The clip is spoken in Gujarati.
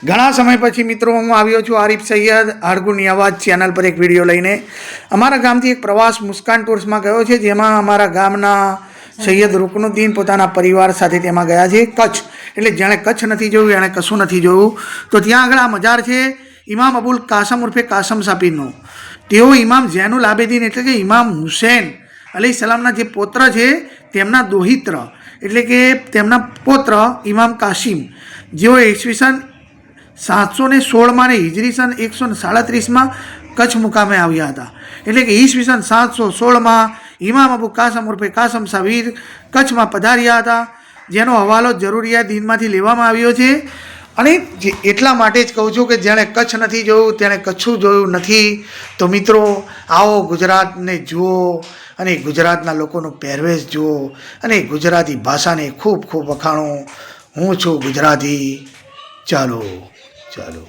ઘણા સમય પછી મિત્રો હું આવ્યો છું આરિફ સૈયદ આડગુની અવાજ ચેનલ પર એક વિડીયો લઈને. અમારા ગામથી એક પ્રવાસ મુસ્કાન ટૂર્સમાં ગયો છે, જેમાં અમારા ગામના સૈયદ રૂકનુદ્દીન પોતાના પરિવાર સાથે તેમાં ગયા છે કચ્છ. એટલે જેણે કચ્છ નથી જોયું એણે કશું નથી જોયું. તો ત્યાં આગળ આ મજાર છે ઇમામ અબુલ કાસમ ઉર્ફે કાસમ સાપીરનો. તેઓ ઇમામ ઝૈનુલ આબેદીન એટલે કે ઇમામ હુસૈન અલૈહિસ્સલામના જે પૌત્ર છે તેમના દોહિત્ર એટલે કે તેમના પૌત્ર ઇમામ કાસિમ, જેઓ ઈસવીસન 716 ને હિજરી સન 137 કચ્છ મુકામે આવ્યા હતા. એટલે કે ઈસવીસન 716 ઇમામ અબુ કાસમ ઉર્ફે કાસમ સાબીર કચ્છમાં પધાર્યા હતા, જેનો હવાલો જરૂરિયાત દીનમાંથી લેવામાં આવ્યો છે. અને એટલા માટે જ કહું છું કે જેણે કચ્છ નથી જોયું તેણે કચ્છું જોયું નથી. તો મિત્રો આવો ગુજરાતને જુઓ અને ગુજરાતના લોકોનો પહેરવેશ જુઓ અને ગુજરાતી ભાષાને ખૂબ ખૂબ વખાણો. હું છું ગુજરાતી. ચાલો ચાલો.